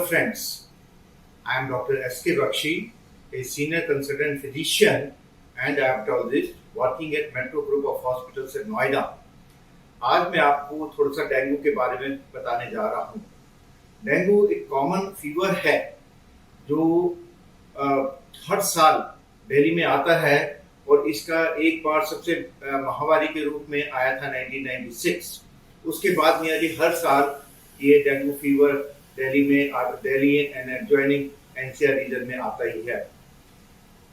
friends, I am Dr. S.K. Bakshi, a senior consultant physician and diabetologist working at Metro Group of Hospitals in Noida. आज मैं आपको थोड़ा सा dengue के बारे में बताने जा रहा हूँ। डेंगू एक कॉमन फीवर है जो हर साल दिल्ली में आता है और इसका एक बार सबसे महामारी के रूप में आया था 1996। उसके बाद नियरली हर साल ये dengue fever Delhi and adjoining NCR region में आता ही है।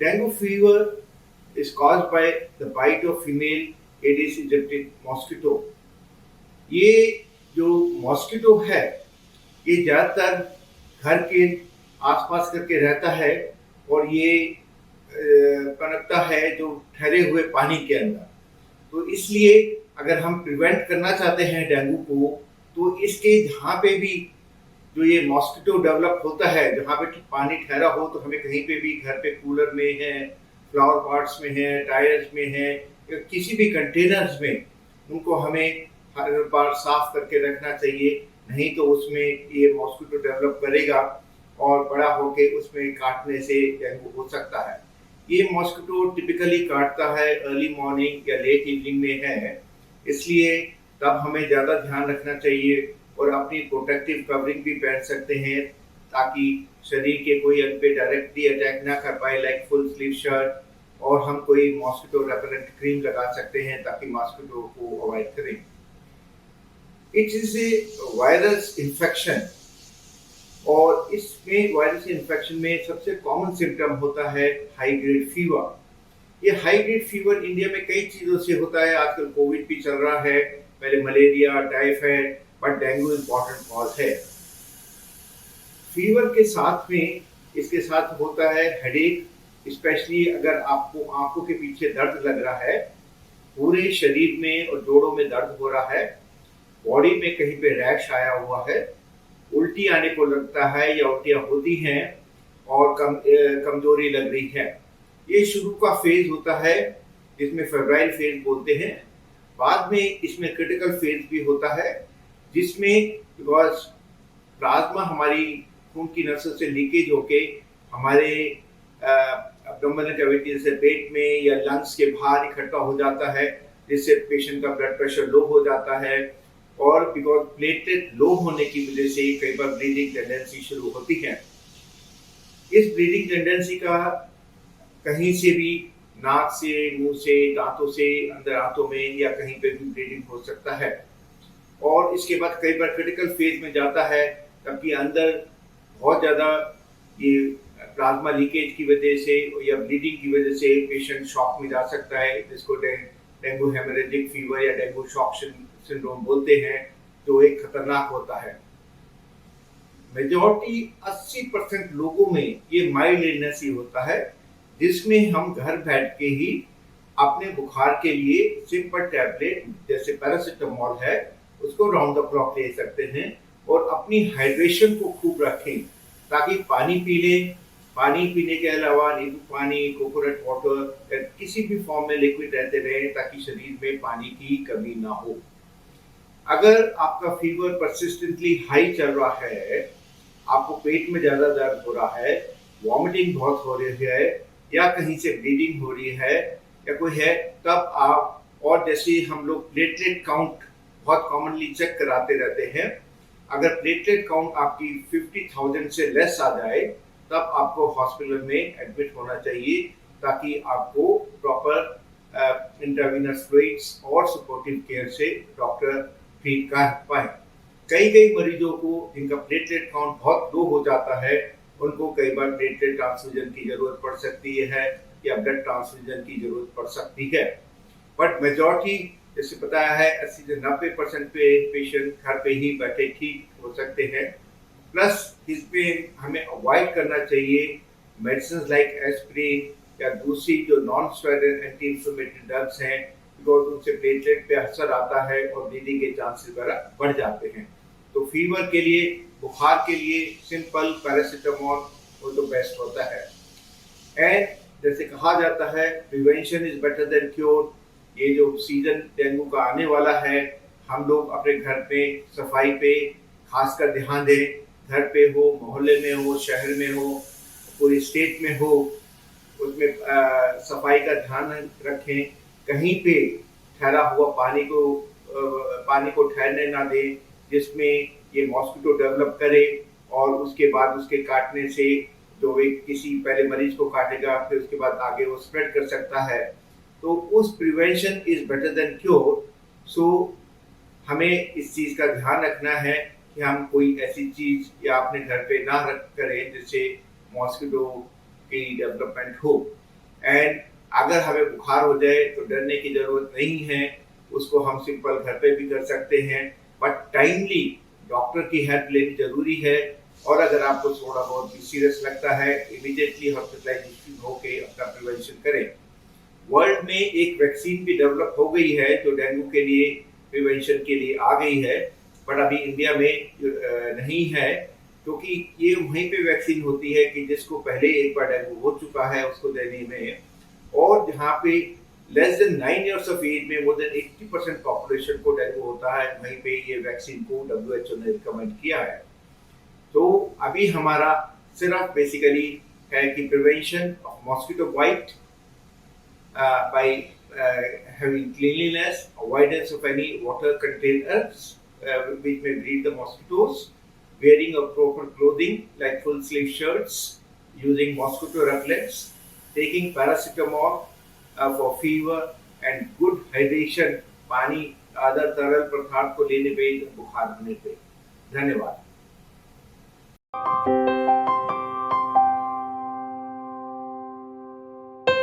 Dengue fever is caused by the bite of female Aedes aegypti mosquito. ये जो मॉस्किटो है ये ज्यादातर घर के आसपास करके रहता है और ये पनपता है जो ठहरे हुए पानी के अंदर। तो इसलिए अगर हम प्रिवेंट करना चाहते हैं डेंगू को, तो इसके जहाँ पे भी जो ये मॉस्किटो डेवलप होता है, जहाँ पे पानी ठहरा हो, तो हमें कहीं पे भी घर पे कूलर में है, फ्लावर पॉट्स में है, टायर्स में है या किसी भी कंटेनर्स में, उनको हमें हर बार साफ करके रखना चाहिए। नहीं तो उसमें ये मॉस्किटो डेवलप करेगा और बड़ा होके उसमें काटने से डेंगू हो सकता है। ये मॉस्किटो टिपिकली काटता है अर्ली मॉर्निंग या लेट इवनिंग में है, इसलिए तब हमें ज़्यादा ध्यान रखना चाहिए और अपनी प्रोटेक्टिव कवरिंग भी पहन सकते हैं ताकि शरीर के कोई अंग पे डायरेक्टली अटैक ना कर पाए, लाइक फुल स्लीव शर्ट, और हम कोई मॉस्किटो रेपेलेंट क्रीम लगा सकते हैं ताकि मॉस्किटो को अवॉइड करें। It is a virus infection और इसमें वायरस इन्फेक्शन में सबसे कॉमन सिम्टम होता है हाई ग्रेड फीवर। ये हाई ग्रेड फीवर इंडिया में कई चीज़ों से होता है। आजकल कोविड भी चल रहा है, पहले malaria, typhoid, but dengue important cause है। फीवर के साथ में इसके साथ होता है हेडेक, स्पेशली अगर आपको आंखों के पीछे दर्द लग रहा है, पूरे शरीर में और जोड़ों में दर्द हो रहा है, बॉडी में कहीं पे रैश आया हुआ है, उल्टी आने को लगता है या उल्टियाँ होती हैं और कमजोरी लग रही है। ये शुरू का फेज होता है जिसमें फेब्राइल फेज बोलते हैं। बाद में इसमें क्रिटिकल फेज भी होता है जिसमें बिकॉज प्लाज्मा हमारी खून की नसों से लीकेज होके हमारे एब्डोमिनल कैविटी जैसे पेट में या लंग्स के बाहर इकट्ठा हो जाता है, जिससे पेशेंट का ब्लड प्रेशर लो हो जाता है और बिकॉज प्लेटलेट लो होने की वजह से कई बार ब्लीडिंग टेंडेंसी शुरू होती है। इस ब्लीडिंग टेंडेंसी का कहीं से भी नाक से, मुंह से, दांतों से, अंदर आंतों में या कहीं पे भी ब्लीडिंग हो सकता है और इसके बाद कई बार क्रिटिकल फेज में जाता है, तबकि अंदर बहुत ज़्यादा ये प्लाज्मा लीकेज की वजह से या ब्लीडिंग की वजह से पेशेंट शॉक में जा सकता है, जिसको डेंगू हेमोरेजिक फीवर या डेंगू शॉक सिंड्रोम बोलते हैं, जो एक खतरनाक होता है। मेजॉरिटी 80% लोगों में ये माइल्ड इलनेस ही होता है, जिसमें हम घर बैठ के ही अपने बुखार के लिए सिंपल टैबलेट जैसे पैरासिटामोल है उसको राउंड द क्लॉक ले सकते हैं और अपनी हाइड्रेशन को खूब रखें ताकि पानी पी लें। पानी पीने के अलावा नींबू पानी, कोकोनट वाटर या किसी भी फॉर्म में लिक्विड रहते रहें ताकि शरीर में पानी की कमी ना हो। अगर आपका फीवर परसिस्टेंटली हाई चल रहा है, आपको पेट में ज़्यादा दर्द हो रहा है, वॉमिटिंग बहुत हो रही है या कहीं से ब्लीडिंग हो रही है या कोई है, तब आप, और जैसे हम लोग प्लेटलेट काउंट बहुत कॉमनली चेक कराते रहते हैं, अगर प्लेटलेट काउंट आपकी 50,000 से लेस आ जाए तब आपको हॉस्पिटल में एडमिट होना चाहिए ताकि आपको प्रॉपर इंट्रावेनस फ्लूइड्स और सपोर्टिव केयर से डॉक्टर ट्रीट कर पाए। कई मरीजों को जिनका प्लेटलेट काउंट बहुत लो हो जाता है, उनको कई बार प्लेटलेट ट्रांसफ्यूजन की जरूरत पड़ सकती है या ब्लड ट्रांसफ्यूजन की जरूरत पड़ सकती है। बट मेजॉरिटी जैसे बताया है 80 से 90% पे पेशेंट घर पे ही बैठे ठीक हो सकते हैं। प्लस इसमें हमें अवॉइड करना चाहिए मेडिसिन लाइक एस्पिरिन या दूसरी जो non steroidal anti inflammatory drugs हैं, बिकॉज उनसे प्लेटलेट पे असर आता है और ब्लीडिंग के चांसेस बढ़ जाते हैं। तो फीवर के लिए, बुखार के लिए सिंपल पैरासिटामोल वो तो बेस्ट होता है। एंड जैसे कहा जाता है prevention is better than cure. ये जो सीजन डेंगू का आने वाला है, हम लोग अपने घर पे सफाई पे खासकर ध्यान दें, घर पे हो, मोहल्ले में हो, शहर में हो, पूरी स्टेट में हो, उसमें सफाई का ध्यान रखें। कहीं पे ठहरा हुआ पानी को ठहरने ना दें जिसमें ये मॉस्किटो डेवलप करे और उसके बाद उसके काटने से जो एक किसी पहले मरीज को काटेगा फिर उसके बाद आगे वो स्प्रेड कर सकता है। तो उस prevention is better than cure. So हमें इस चीज का ध्यान रखना है कि हम कोई ऐसी चीज या अपने घर पे ना रख करें जिससे मॉस्किटो की डेवलपमेंट हो। एंड अगर हमें बुखार हो जाए तो डरने की जरूरत नहीं है, उसको हम सिंपल घर पे भी कर सकते हैं, बट टाइमली डॉक्टर की हेल्प लेनी जरूरी है। और अगर आपको थोड़ा बहुत भी सीरियस लगता है इमीडिएटली हॉस्पिटलाइजेशन होके अपना प्रिवेंशन करें। वर्ल्ड में एक वैक्सीन भी डेवलप हो गई है जो डेंगू के लिए प्रिवेंशन के लिए आ गई है, बट अभी इंडिया में नहीं है, क्योंकि ये वहीं पे वैक्सीन होती है कि जिसको पहले एक बार डेंगू हो चुका है उसको देने में, और जहाँ पे less than 9 years of age में मोर देन 80% पॉपुलेशन को डेंगू होता है, वहीं पे ये वैक्सीन को WHO ने रिकमेंड किया है। तो अभी हमारा सिर्फ बेसिकली है कि prevention of mosquito bite by having cleanliness, avoidance of any water containers which may breed the mosquitoes, wearing of proper clothing like full sleeve shirts, using mosquito repellents, taking paracetamol for fever, and good hydration, पानी other तरल पदार्थ को लेने पे बुखार होने पे। धन्यवाद।